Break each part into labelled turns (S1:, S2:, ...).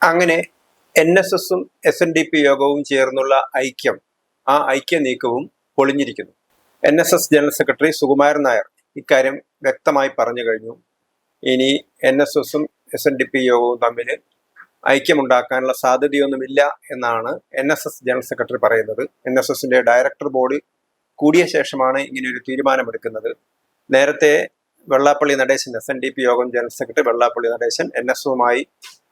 S1: അങ്ങനെ NSSും SNDP യോഗവും ചേർന്നുള്ള ഐക്യം, ആ ഐക്യ നീക്കവും പൊളിഞ്ഞിരിക്കുന്നു. NSS general secretary Sukumaran Nair ഇക്കാര്യം വ്യക്തമായി പറഞ്ഞു കഴിഞ്ഞു. ഇനി NSSും SNDP യോഗവും തമ്മിൽ ഐക്യമുണ്ടാക്കാനുള്ള സാധ്യതയൊന്നുമില്ല എന്നാണ് NSS ജനറൽ സെക്രട്ടറി പറയുന്നത്. NSSന്റെ ഡയറക്ടർ ബോർഡ് കൂടിയ ശേഷമാണ് ഇങ്ങനെയൊരു തീരുമാനമെടുക്കുന്നത്. നേരത്തെ വെള്ളാപ്പള്ളി നടേശൻ, SNDP യോഗം ജനറൽ സെക്രട്ടറി വെള്ളാപ്പള്ളി നടേശൻ NSSുമായി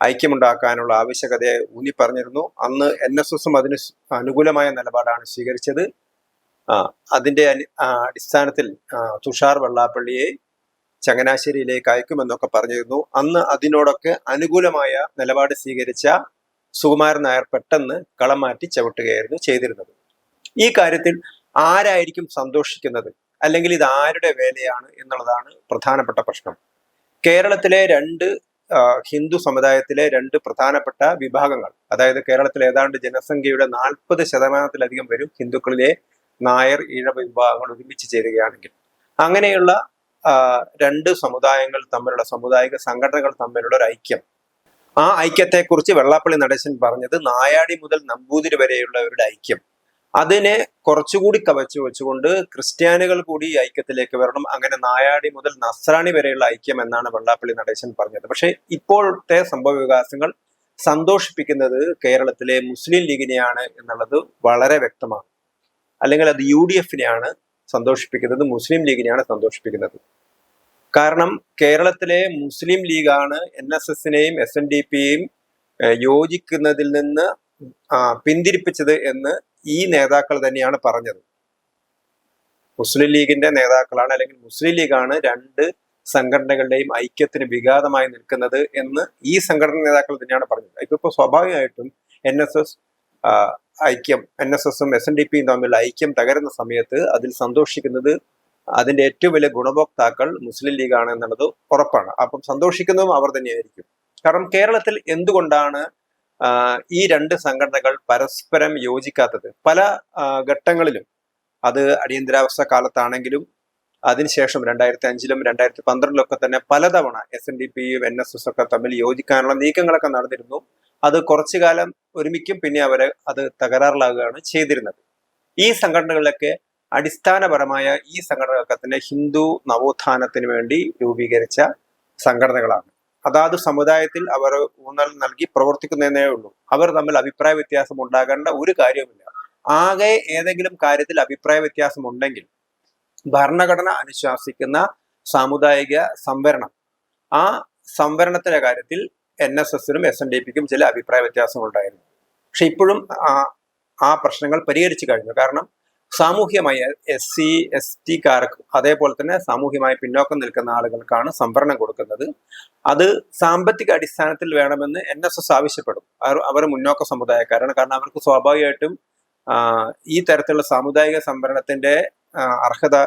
S1: ഐക്യമുണ്ടാക്കാനുള്ള ആവശ്യകതയെ ഊന്നി പറഞ്ഞിരുന്നു. അന്ന് NSSും അതിന് അനുകൂലമായ നിലപാടാണ് സ്വീകരിച്ചത്. അതിന്റെ അടിസ്ഥാനത്തിൽ തുഷാർ വെള്ളാപ്പള്ളിയെ ചങ്ങനാശ്ശേരിയിലേക്ക് അയക്കുമെന്നൊക്കെ പറഞ്ഞിരുന്നു. അന്ന് അതിനോടൊക്കെ അനുകൂലമായ നിലപാട് സ്വീകരിച്ച സുകുമാരൻ നായർ പെട്ടെന്ന് കളം മാറ്റി ചവിട്ടുകയായിരുന്നു ചെയ്തിരുന്നത്. ഈ കാര്യത്തിൽ ആരായിരിക്കും സന്തോഷിക്കുന്നത്, അല്ലെങ്കിൽ ഇത് ആരുടെ വേലയാണ് എന്നുള്ളതാണ് പ്രധാനപ്പെട്ട പ്രശ്നം. കേരളത്തിലെ ഹിന്ദു സമുദായത്തിലെ രണ്ട് പ്രധാനപ്പെട്ട വിഭാഗങ്ങൾ, അതായത് കേരളത്തിൽ ഏതാണ്ട് ജനസംഖ്യയുടെ 40% വരും ഹിന്ദുക്കളിലെ നായർ, ഈഴവ വിഭാഗങ്ങൾ ഒരുമിച്ച് ചേരുകയാണെങ്കിൽ. അങ്ങനെയുള്ള രണ്ട് സമുദായങ്ങൾ തമ്മിലുള്ള സാമുദായിക സംഘടനകൾ തമ്മിലുള്ള ഒരു ഐക്യം, ആ ഐക്യത്തെക്കുറിച്ച് വെള്ളാപ്പള്ളി നടേശൻ പറഞ്ഞത് നായാടി മുതൽ നമ്പൂതിരി വരെയുള്ളവരുടെ ഐക്യം, അതിനെ കുറച്ചുകൂടി കവച്ചു വെച്ചുകൊണ്ട് ക്രിസ്ത്യാനികൾ കൂടി ഈ ഐക്യത്തിലേക്ക് വരണം, അങ്ങനെ നായാടി മുതൽ നസ്രാണി വരെയുള്ള ഐക്യം എന്നാണ് വെള്ളാപ്പള്ളി നടേശൻ പറഞ്ഞത്. പക്ഷെ ഇപ്പോഴത്തെ സംഭവ വികാസങ്ങൾ സന്തോഷിപ്പിക്കുന്നത് കേരളത്തിലെ മുസ്ലിം ലീഗിനെയാണ് എന്നുള്ളത് വളരെ വ്യക്തമാണ്. അല്ലെങ്കിൽ അത് UDFനെയാണ് സന്തോഷിപ്പിക്കുന്നത്, മുസ്ലിം ലീഗിനെയാണ് സന്തോഷിപ്പിക്കുന്നത്. കാരണം കേരളത്തിലെ മുസ്ലിം ലീഗാണ് NSSനെയും SNDPയെയും യോജിക്കുന്നതിൽ നിന്ന് പിന്തിരിപ്പിച്ചത് എന്ന് ഈ നേതാക്കൾ തന്നെയാണ് പറഞ്ഞത്. മുസ്ലിം ലീഗിന്റെ നേതാക്കളാണ്, അല്ലെങ്കിൽ മുസ്ലിം ലീഗാണ് രണ്ട് സംഘടനകളുടെയും ഐക്യത്തിന് വിഘാതമായി നിൽക്കുന്നത് എന്ന് ഈ സംഘടന നേതാക്കൾ തന്നെയാണ് പറഞ്ഞത്. ഇപ്പൊ സ്വാഭാവികമായിട്ടും NSSും SNDPയും തമ്മിൽ ഐക്യം തകരുന്ന സമയത്ത് അതിൽ സന്തോഷിക്കുന്നത്, അതിന്റെ ഏറ്റവും വലിയ ഗുണഭോക്താക്കൾ മുസ്ലിം ലീഗാണ് എന്നുള്ളത് ഉറപ്പാണ്. അപ്പം സന്തോഷിക്കുന്നതും അവർ തന്നെയായിരിക്കും. കാരണം കേരളത്തിൽ എന്തുകൊണ്ടാണ് ഈ രണ്ട് സംഘടനകൾ പരസ്പരം യോജിക്കാത്തത്? പല ഘട്ടങ്ങളിലും, അത് അടിയന്തരാവസ്ഥ കാലത്താണെങ്കിലും അതിനുശേഷം 2005ലും 2012ലും തന്നെ പലതവണ SNDPയും NSS ഒക്കെ തമ്മിൽ യോജിക്കാനുള്ള നീക്കങ്ങളൊക്കെ നടന്നിരുന്നു. അത് കുറച്ചു കാലം ഒരുമിക്കും, പിന്നെ അത് തകരാറിലാകുകയാണ് ചെയ്തിരുന്നത്. ഈ സംഘടനകളിലൊക്കെ അടിസ്ഥാനപരമായ ഈ സംഘടനകളൊക്കെ തന്നെ ഹിന്ദു നവോത്ഥാനത്തിന് വേണ്ടി രൂപീകരിച്ച സംഘടനകളാണ്. അതാത് സമുദായത്തിൽ അവർ ഊന്നൽ നൽകി പ്രവർത്തിക്കുന്നതേ ഉള്ളൂ. അവർ തമ്മിൽ അഭിപ്രായ വ്യത്യാസം ഉണ്ടാകേണ്ട ഒരു കാര്യവുമില്ല. ആകെ ഏതെങ്കിലും കാര്യത്തിൽ അഭിപ്രായ വ്യത്യാസം ഉണ്ടെങ്കിൽ ഭരണഘടന അനുശാസിക്കുന്ന സാമുദായിക സംവരണം, ആ സംവരണത്തിന്റെ കാര്യത്തിൽ NSSനും SNDPക്കും ചില അഭിപ്രായ വ്യത്യാസം ഉണ്ടായിരുന്നു. പക്ഷെ ഇപ്പോഴും ആ പ്രശ്നങ്ങൾ പരിഹരിച്ചു കഴിഞ്ഞു. കാരണം സാമൂഹ്യമായി SC ST അതേപോലെ തന്നെ സാമൂഹ്യമായി പിന്നോക്കം നിൽക്കുന്ന ആളുകൾക്കാണ് സംവരണം കൊടുക്കുന്നത്. അത് സാമ്പത്തിക അടിസ്ഥാനത്തിൽ വേണമെന്ന് NSS ആവശ്യപ്പെടും. അവർ മുന്നോക്ക സമുദായക്കാരാണ്. കാരണം അവർക്ക് സ്വാഭാവികമായിട്ടും ഈ തരത്തിലുള്ള സാമുദായിക സംവരണത്തിന്റെ അർഹത,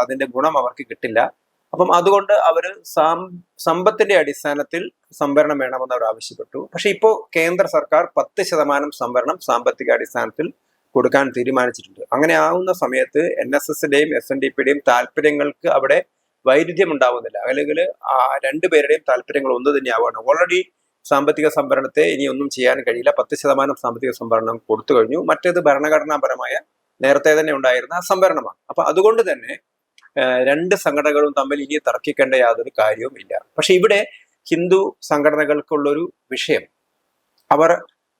S1: അതിന്റെ ഗുണം അവർക്ക് കിട്ടില്ല. അപ്പം അതുകൊണ്ട് അവര് സമ്പത്തിന്റെ അടിസ്ഥാനത്തിൽ സംവരണം വേണമെന്ന് അവർ ആവശ്യപ്പെട്ടു. പക്ഷെ ഇപ്പോൾ കേന്ദ്ര സർക്കാർ 10% സംവരണം സാമ്പത്തിക അടിസ്ഥാനത്തിൽ കൊടുക്കാൻ തീരുമാനിച്ചിട്ടുണ്ട്. അങ്ങനെ ആവുന്ന സമയത്ത് NSSന്റെയും SNDPയുടെയും താല്പര്യങ്ങൾക്ക് അവിടെ വൈരുദ്ധ്യം ഉണ്ടാവുന്നില്ല, അല്ലെങ്കിൽ രണ്ടുപേരുടെയും താല്പര്യങ്ങൾ ഒന്ന് തന്നെയാവുകയാണ്. ഓൾറെഡി സാമ്പത്തിക സംവരണത്തെ ഇനി ഒന്നും ചെയ്യാൻ കഴിയില്ല. 10% സാമ്പത്തിക സംവരണം കൊടുത്തു കഴിഞ്ഞു. മറ്റേത് ഭരണഘടനാപരമായ നേരത്തെ തന്നെ ഉണ്ടായിരുന്ന സംവരണമാണ്. അപ്പൊ അതുകൊണ്ട് തന്നെ രണ്ട് സംഘടനകളും തമ്മിൽ ഇനി തർക്കിക്കേണ്ട യാതൊരു കാര്യവും ഇല്ല. പക്ഷെ ഇവിടെ ഹിന്ദു സംഘടനകൾക്കുള്ളൊരു വിഷയം, അവർ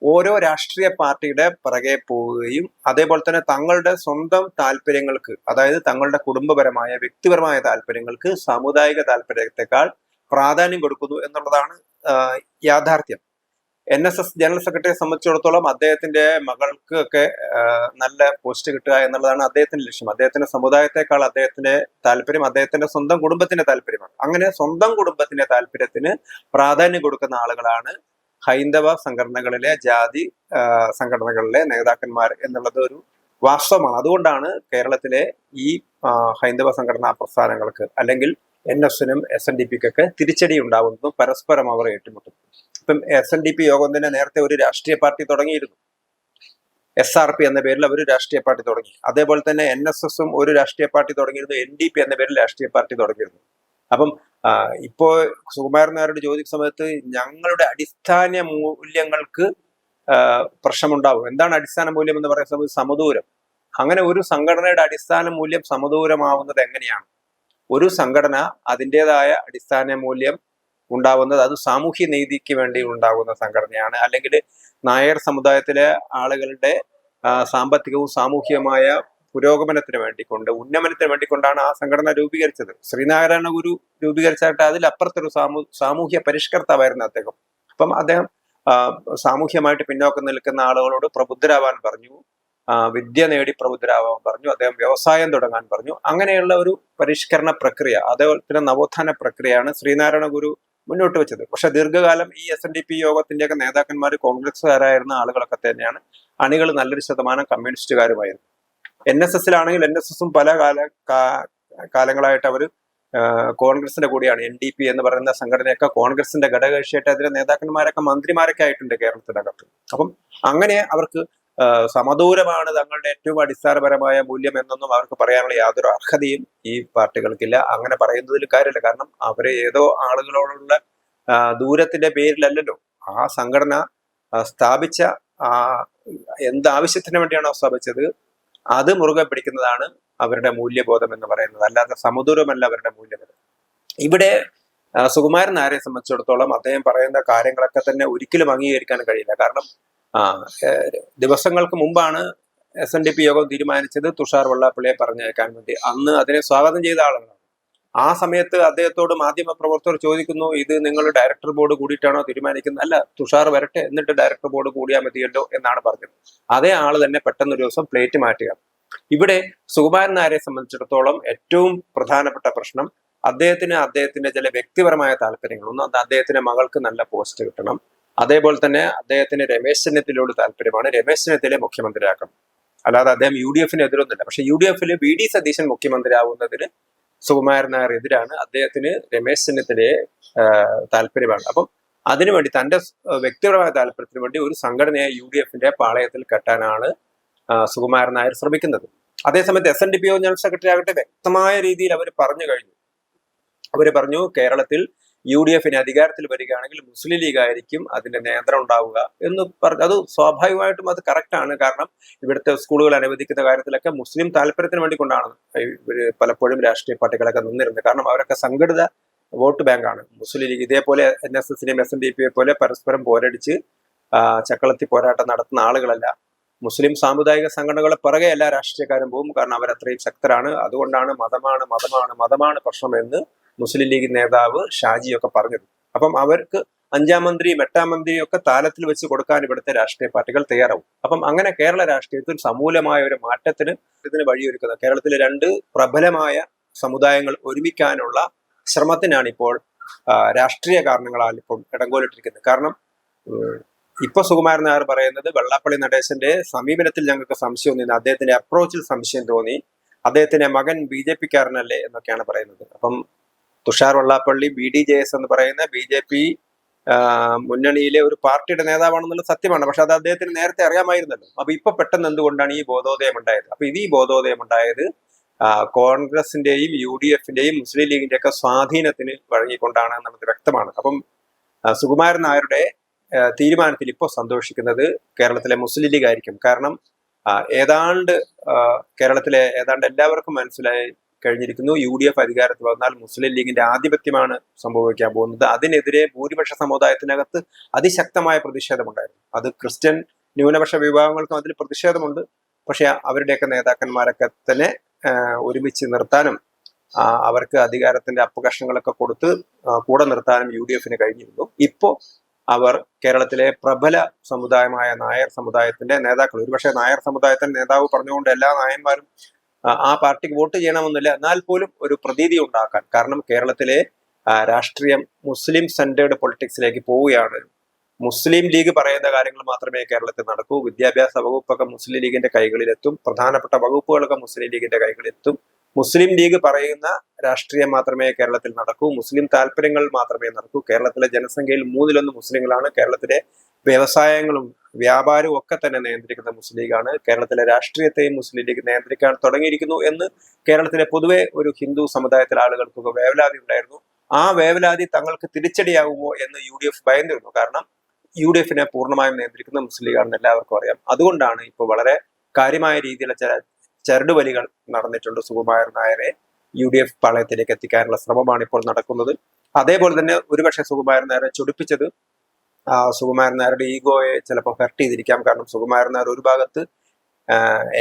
S1: ഓരോ രാഷ്ട്രീയ പാർട്ടിയുടെ പിറകെ പോവുകയും അതേപോലെ തന്നെ തങ്ങളുടെ സ്വന്തം താല്പര്യങ്ങൾക്ക്, അതായത് തങ്ങളുടെ കുടുംബപരമായ വ്യക്തിപരമായ താല്പര്യങ്ങൾക്ക് സാമുദായിക താല്പര്യത്തെക്കാൾ പ്രാധാന്യം കൊടുക്കുന്നു എന്നുള്ളതാണ് യാഥാർത്ഥ്യം. NSS ജനറൽ സെക്രട്ടറിയെ സംബന്ധിച്ചിടത്തോളം അദ്ദേഹത്തിന്റെ മകൾക്ക് ഒക്കെ നല്ല പോസ്റ്റ് കിട്ടുക എന്നുള്ളതാണ് അദ്ദേഹത്തിന്റെ ലക്ഷ്യം. അദ്ദേഹത്തിന്റെ സമുദായത്തെക്കാൾ അദ്ദേഹത്തിന്റെ താല്പര്യം അദ്ദേഹത്തിന്റെ സ്വന്തം കുടുംബത്തിന്റെ താല്പര്യമാണ്. അങ്ങനെ സ്വന്തം കുടുംബത്തിന്റെ താല്പര്യത്തിന് പ്രാധാന്യം കൊടുക്കുന്ന ആളുകളാണ് ഹൈന്ദവ സംഘടനകളിലെ, ജാതി സംഘടനകളിലെ നേതാക്കന്മാർ എന്നുള്ളത് ഒരു വാസ്തവമാണ്. അതുകൊണ്ടാണ് കേരളത്തിലെ ഈ ഹൈന്ദവ സംഘടനാ പ്രസ്ഥാനങ്ങൾക്ക്, അല്ലെങ്കിൽ NSനും SNDPക്കൊക്കെ തിരിച്ചടി ഉണ്ടാവുന്നതും പരസ്പരം അവർ ഏറ്റുമുട്ടുന്നു. ഇപ്പം SNDP യോഗം തന്നെ നേരത്തെ ഒരു രാഷ്ട്രീയ പാർട്ടി തുടങ്ങിയിരുന്നു. SRP എന്ന പേരിൽ അവർ രാഷ്ട്രീയ പാർട്ടി തുടങ്ങി. അതേപോലെ തന്നെ NSSും ഒരു രാഷ്ട്രീയ പാർട്ടി തുടങ്ങിയിരുന്നു. NDP എന്ന പേരിൽ രാഷ്ട്രീയ പാർട്ടി തുടങ്ങിയിരുന്നു. അപ്പം ഇപ്പോ സുകുമാരൻ നായരോട് ചോദിക്കുന്ന സമയത്ത് ഞങ്ങളുടെ അടിസ്ഥാന മൂല്യങ്ങൾക്ക് പ്രശ്നമുണ്ടാവും. എന്താണ് അടിസ്ഥാന മൂല്യം എന്ന് പറയുന്ന സമയത്ത് സമദൂരം. അങ്ങനെ ഒരു സംഘടനയുടെ അടിസ്ഥാന മൂല്യം സമദൂരമാവുന്നത് എങ്ങനെയാണ്? ഒരു സംഘടന അതിൻ്റെതായ അടിസ്ഥാന മൂല്യം ഉണ്ടാവുന്നത് അത് സാമൂഹ്യ നീതിക്ക് വേണ്ടി ഉണ്ടാകുന്ന സംഘടനയാണ്. അല്ലെങ്കിൽ നായർ സമുദായത്തിലെ ആളുകളുടെ സാമ്പത്തികവും സാമൂഹികമായ പുരോഗമനത്തിന് വേണ്ടിക്കൊണ്ട്, ഉന്നമനത്തിന് വേണ്ടിക്കൊണ്ടാണ് ആ സംഘടന രൂപീകരിച്ചത്. ശ്രീനാരായണ ഗുരു രൂപീകരിച്ചായിട്ട് അതിലപ്പുറത്തൊരു സാമൂഹ്യ പരിഷ്കർത്താവായിരുന്നു അദ്ദേഹം. അപ്പം അദ്ദേഹം സാമൂഹ്യമായിട്ട് പിന്നോക്കം നിൽക്കുന്ന ആളുകളോട് പ്രബുദ്ധരാവാൻ പറഞ്ഞു, വിദ്യ നേടി പ്രബുദ്ധരാവാൻ പറഞ്ഞു, അദ്ദേഹം വ്യവസായം തുടങ്ങാൻ പറഞ്ഞു. അങ്ങനെയുള്ള ഒരു പരിഷ്കരണ പ്രക്രിയ, അതേപോലെ തന്നെ നവോത്ഥാന പ്രക്രിയയാണ് ശ്രീനാരായണ ഗുരു മുന്നോട്ട് വെച്ചത്. പക്ഷെ ദീർഘകാലം ഈ SNDP യോഗത്തിന്റെയൊക്കെ നേതാക്കന്മാർ കോൺഗ്രസ്സുകാരായിരുന്ന ആളുകളൊക്കെ തന്നെയാണ്. അണികൾ നല്ലൊരു ശതമാനം കമ്മ്യൂണിസ്റ്റുകാരുമായിരുന്നു. NSSലാണെങ്കിൽ NSSും പല കാലങ്ങളായിട്ട് അവർ കോൺഗ്രസിന്റെ കൂടിയാണ്. NDP എന്ന് പറയുന്ന സംഘടനയൊക്കെ കോൺഗ്രസിന്റെ ഘടകകക്ഷിയായിട്ട് അതിലെ നേതാക്കന്മാരൊക്കെ മന്ത്രിമാരൊക്കെ ആയിട്ടുണ്ട് കേരളത്തിനകത്ത്. അപ്പം അങ്ങനെ അവർക്ക് സമദൂരമാണ് തങ്ങളുടെ ഏറ്റവും അടിസ്ഥാനപരമായ മൂല്യം എന്നൊന്നും അവർക്ക് പറയാനുള്ള യാതൊരു അർഹതയും ഈ പാർട്ടികൾക്കില്ല. അങ്ങനെ പറയുന്നതിൽ കാര്യമില്ല. കാരണം അവരെ ഏതോ ആളുകളോടുള്ള ദൂരത്തിന്റെ പേരിലല്ലല്ലോ ആ സംഘടന സ്ഥാപിച്ച എന്താവശ്യത്തിന് വേണ്ടിയാണോ സ്ഥാപിച്ചത് അത് മുറുകെ പിടിക്കുന്നതാണ് അവരുടെ മൂല്യബോധം എന്ന് പറയുന്നത്. അല്ലാതെ സമദൂരമല്ല അവരുടെ മൂല്യബോധം. ഇവിടെ സുകുമാരൻ നായരെ സംബന്ധിച്ചിടത്തോളം അദ്ദേഹം പറയുന്ന കാര്യങ്ങളൊക്കെ തന്നെ ഒരിക്കലും അംഗീകരിക്കാൻ കഴിയില്ല. കാരണം ദിവസങ്ങൾക്ക് മുമ്പാണ് SNDP യോഗം തീരുമാനിച്ചത് തുഷാർ വെള്ളാപ്പള്ളിയെ പറഞ്ഞേക്കാൻ വേണ്ടി. അന്ന് അതിനെ സ്വാഗതം ചെയ്ത ആളുകളാണ്. ആ സമയത്ത് അദ്ദേഹത്തോട് മാധ്യമ പ്രവർത്തകർ ചോദിക്കുന്നു, ഇത് നിങ്ങൾ ഡയറക്ടർ ബോർഡ് കൂടിയിട്ടാണോ തീരുമാനിക്കുന്നത്? അല്ല, തുഷാർ വരട്ടെ എന്നിട്ട് ഡയറക്ടർ ബോർഡ് കൂടിയാൽ മതിയല്ലോ എന്നാണ് പറഞ്ഞത്. അതേ ആള് തന്നെ പെട്ടെന്നൊരു ദിവസം പ്ലേറ്റ് മാറ്റുക. ഇവിടെ സുകുമാരൻ നായരെ സംബന്ധിച്ചിടത്തോളം ഏറ്റവും പ്രധാനപ്പെട്ട പ്രശ്നം അദ്ദേഹത്തിന്റെ ചില വ്യക്തിപരമായ താല്പര്യങ്ങൾ. ഒന്ന്, അദ്ദേഹത്തിന്റെ മകൾക്ക് നല്ല പോസ്റ്റ് കിട്ടണം. അതേപോലെ തന്നെ അദ്ദേഹത്തിന് രമേശ് ചെന്നിത്തലയോട് താല്പര്യമാണ്. രമേശ് ചെന്നിത്തലയെ മുഖ്യമന്ത്രിയാക്കണം. അല്ലാതെ അദ്ദേഹം UDFന് എതിരൊന്നുമില്ല. പക്ഷെ UDFില് VD സതീശൻ മുഖ്യമന്ത്രിയാവുന്നതിന് സുകുമാരൻ നായർ എതിരാണ്. അദ്ദേഹത്തിന് രമേശ് ചെന്നിത്തലയെ താല്പര്യമാണ്. അപ്പം അതിനുവേണ്ടി തന്റെ വ്യക്തിപരമായ താല്പര്യത്തിന് വേണ്ടി ഒരു സംഘടനയെ UDFന്റെ പാളയത്തിൽ കെട്ടാനാണ് സുകുമാരൻ നായർ ശ്രമിക്കുന്നത്. അതേസമയത്ത് SNDP ജനറൽ സെക്രട്ടറി ആകട്ടെ വ്യക്തമായ രീതിയിൽ അവർ പറഞ്ഞു കഴിഞ്ഞു. അവര് പറഞ്ഞു, കേരളത്തിൽ UDFന് അധികാരത്തിൽ വരികയാണെങ്കിൽ മുസ്ലിം ലീഗ് ആയിരിക്കും അതിന്റെ നിയന്ത്രണം ഉണ്ടാവുക എന്ന് പറഞ്ഞു. അത് സ്വാഭാവികമായിട്ടും അത് കറക്റ്റാണ്. കാരണം ഇവിടുത്തെ സ്കൂളുകൾ അനുവദിക്കുന്ന കാര്യത്തിലൊക്കെ മുസ്ലിം താല്പര്യത്തിന് വേണ്ടി കൊണ്ടാണ് ഇവര് പലപ്പോഴും രാഷ്ട്രീയ പാർട്ടികളൊക്കെ നിന്നിരുന്നത്. കാരണം അവരൊക്കെ സംഘടിത വോട്ട് ബാങ്കാണ്. മുസ്ലിം ലീഗ് ഇതേപോലെ NSSനെയും SNDPയെ പോലെ പരസ്പരം പോരടിച്ച് ചക്കളത്തി പോരാട്ടം നടത്തുന്ന ആളുകളല്ല. മുസ്ലിം സാമുദായിക സംഘടനകളെ പിറകെ എല്ലാ രാഷ്ട്രീയക്കാരും പോകും. കാരണം അവരത്രയും ശക്തരാണ്. അതുകൊണ്ടാണ് മതമാണ് പ്രശ്നം എന്ന് മുസ്ലിം ലീഗ് നേതാവ് ഷാജിയൊക്കെ പറഞ്ഞത്. അപ്പം അവർക്ക് 5ാം മന്ത്രിയും 8ാം മന്ത്രിയും ഒക്കെ താലത്തിൽ വെച്ച് കൊടുക്കാൻ ഇവിടുത്തെ രാഷ്ട്രീയ പാർട്ടികൾ തയ്യാറാവും. അപ്പം അങ്ങനെ കേരള രാഷ്ട്രീയത്തിൽ സമൂലമായ ഒരു മാറ്റത്തിന് ഇതിന് വഴിയൊരുക്കുന്നത് കേരളത്തിലെ 2 പ്രബലമായ സമുദായങ്ങൾ ഒരുമിക്കാനുള്ള ശ്രമത്തിനാണ് ഇപ്പോൾ രാഷ്ട്രീയ കാരണങ്ങളാൽ ഇപ്പം ഇടങ്കോലിട്ടിരിക്കുന്നത്. കാരണം ഇപ്പൊ സുകുമാരൻ നായർ പറയുന്നത് വെള്ളാപ്പള്ളി നടേശന്റെ സമീപനത്തിൽ ഞങ്ങൾക്ക് സംശയം തോന്നി, അദ്ദേഹത്തിന്റെ അപ്രോച്ചിൽ സംശയം തോന്നി, അദ്ദേഹത്തിന്റെ മകൻ BJPക്കാരനല്ലേ എന്നൊക്കെയാണ് പറയുന്നത്. അപ്പം തുഷാർ വെള്ളാപ്പള്ളി BDJS എന്ന് പറയുന്ന BJP മുന്നണിയിലെ ഒരു പാർട്ടിയുടെ നേതാവാണെന്നുള്ള സത്യമാണ്. പക്ഷെ അത് അദ്ദേഹത്തിന് നേരത്തെ അറിയാമായിരുന്നല്ലോ. അപ്പൊ ഇപ്പൊ പെട്ടെന്ന് എന്തുകൊണ്ടാണ് ഈ ബോധോദയം ഉണ്ടായത്? അപ്പൊ ഈ ബോധോദയം ഉണ്ടായത് കോൺഗ്രസിന്റെയും UDFന്റെയും മുസ്ലിം ലീഗിന്റെ ഒക്കെ സ്വാധീനത്തിന് വഴങ്ങിക്കൊണ്ടാണ് എന്നുള്ളത് വ്യക്തമാണ്. അപ്പം സുകുമാരൻ നായരുടെ തീരുമാനത്തിൽ ഇപ്പോൾ സന്തോഷിക്കുന്നത് കേരളത്തിലെ മുസ്ലിം ലീഗ് ആയിരിക്കും. കാരണം കേരളത്തിലെ ഏതാണ്ട് എല്ലാവർക്കും മനസ്സിലായി കഴിഞ്ഞിരിക്കുന്നു, UDF അധികാരത്തിൽ വന്നാൽ മുസ്ലിം ലീഗിന്റെ ആധിപത്യമാണ് സംഭവിക്കാൻ പോകുന്നത്. അതിനെതിരെ ഭൂരിപക്ഷ സമുദായത്തിനകത്ത് അതിശക്തമായ പ്രതിഷേധമുണ്ടായിരുന്നു. അത് ക്രിസ്ത്യൻ ന്യൂനപക്ഷ വിഭാഗങ്ങൾക്കും അതിൽ പ്രതിഷേധമുണ്ട്. പക്ഷെ അവരുടെയൊക്കെ നേതാക്കന്മാരൊക്കെ തന്നെ ഒരുമിച്ച് നിർത്താനും അവർക്ക് അധികാരത്തിന്റെ അപ്പകഷ്ണങ്ങളൊക്കെ കൊടുത്ത് കൂടെ നിർത്താനും UDFന് കഴിഞ്ഞിരുന്നു. ഇപ്പോ അവർ കേരളത്തിലെ പ്രബല സമുദായമായ നായർ സമുദായത്തിന്റെ നേതാക്കൾ, ഒരുപക്ഷെ നായർ സമുദായത്തിന്റെ നേതാവ് പറഞ്ഞുകൊണ്ട് എല്ലാ നായന്മാരും ആ പാർട്ടിക്ക് വോട്ട് ചെയ്യണമെന്നില്ല, എന്നാൽ പോലും ഒരു പ്രതീതി ഉണ്ടാക്കാൻ. കാരണം കേരളത്തിലെ രാഷ്ട്രീയം മുസ്ലിം സെന്റേർഡ് പൊളിറ്റിക്സിലേക്ക് പോവുകയാണ്. മുസ്ലിം ലീഗ് പറയുന്ന കാര്യങ്ങൾ മാത്രമേ കേരളത്തിൽ നടക്കൂ. വിദ്യാഭ്യാസ വകുപ്പൊക്കെ മുസ്ലിം ലീഗിന്റെ കൈകളിലെത്തും. പ്രധാനപ്പെട്ട വകുപ്പുകളൊക്കെ മുസ്ലിം ലീഗിന്റെ കൈകളിലെത്തും. മുസ്ലിം ലീഗ് പറയുന്ന രാഷ്ട്രീയം മാത്രമേ കേരളത്തിൽ നടക്കൂ. മുസ്ലിം താല്പര്യങ്ങൾ മാത്രമേ നടക്കൂ. കേരളത്തിലെ ജനസംഖ്യയിൽ 1/3 മുസ്ലിങ്ങളാണ്. കേരളത്തിലെ വ്യവസായങ്ങളും വ്യാപാരവും ഒക്കെ തന്നെ നിയന്ത്രിക്കുന്ന മുസ്ലിം ലീഗാണ്. കേരളത്തിലെ രാഷ്ട്രീയത്തെയും മുസ്ലിം ലീഗ് നിയന്ത്രിക്കാൻ തുടങ്ങിയിരിക്കുന്നു എന്ന് കേരളത്തിലെ പൊതുവെ ഒരു ഹിന്ദു സമുദായത്തിലെ ആളുകൾക്കൊക്കെ വേവലാതി ഉണ്ടായിരുന്നു. ആ വേവലാതി തങ്ങൾക്ക് തിരിച്ചടിയാകുമോ എന്ന് UDF ഭയന്നിരുന്നു. കാരണം UDFനെ പൂർണ്ണമായും നിയന്ത്രിക്കുന്ന മുസ്ലിം ലീഗാണെന്ന് എല്ലാവർക്കും അറിയാം. അതുകൊണ്ടാണ് ഇപ്പോൾ വളരെ കാര്യമായ രീതിയിലുള്ള ചരടുവലികൾ നടന്നിട്ടുണ്ട്. സുകുമാരൻ നായരെ UDF പാളയത്തിലേക്ക് എത്തിക്കാനുള്ള ശ്രമമാണ് ഇപ്പോൾ നടക്കുന്നത്. അതേപോലെ തന്നെ ഒരുപക്ഷെ സുകുമാരൻ നായരെ ചൊടിപ്പിച്ചത് സുകുമാരൻ നായരുടെ ഈഗോയെ ചിലപ്പോൾ ഹെർട്ട് ചെയ്തിരിക്കാം. കാരണം സുകുമാരൻ നായർ ഒരു ഭാഗത്ത്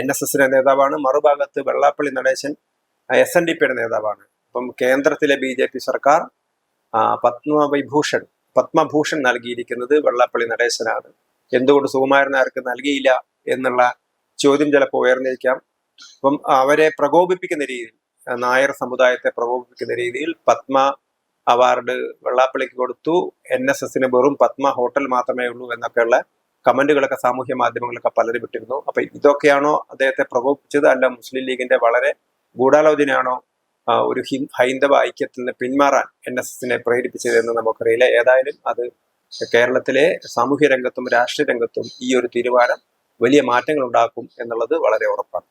S1: NSSന്റെ നേതാവാണ്, മറുഭാഗത്ത് വെള്ളാപ്പള്ളി നടേശൻ SNDPയുടെ നേതാവാണ്. അപ്പം കേന്ദ്രത്തിലെ BJP സർക്കാർ പത്മഭൂഷൺ നൽകിയിരിക്കുന്നത് വെള്ളാപ്പള്ളി നടേശനാണ്. എന്തുകൊണ്ട് സുകുമാരൻ നായർക്ക് നൽകിയില്ല എന്നുള്ള ചോദ്യം ചിലപ്പോൾ ഉയർന്നിരിക്കാം. അപ്പം അവരെ പ്രകോപിപ്പിക്കുന്ന രീതിയിൽ, നായർ സമുദായത്തെ പ്രകോപിപ്പിക്കുന്ന രീതിയിൽ പത്മ അവാർഡ് വെള്ളാപ്പള്ളിക്ക് കൊടുത്തു, NSSന് വെറും പത്മ ഹോട്ടൽ മാത്രമേ ഉള്ളൂ എന്നൊക്കെയുള്ള കമന്റുകളൊക്കെ സാമൂഹ്യ മാധ്യമങ്ങളൊക്കെ പലരും ഇട്ടിരുന്നു. അപ്പൊ ഇതൊക്കെയാണോ അദ്ദേഹത്തെ പ്രകോപിപ്പിച്ചത്, അല്ല മുസ്ലിം ലീഗിന്റെ വളരെ ഗൂഢാലോചനയാണോ ഒരു ഹൈന്ദവ ഐക്യത്തിൽ നിന്ന് പിന്മാറാൻ NSSനെ പ്രേരിപ്പിച്ചതെന്ന് നമുക്കറിയില്ല. ഏതായാലും അത് കേരളത്തിലെ സാമൂഹ്യ രംഗത്തും രാഷ്ട്രീയ രംഗത്തും ഈ ഒരു തീരുമാനം വലിയ മാറ്റങ്ങൾ ഉണ്ടാക്കും എന്നുള്ളത് വളരെ ഉറപ്പാണ്.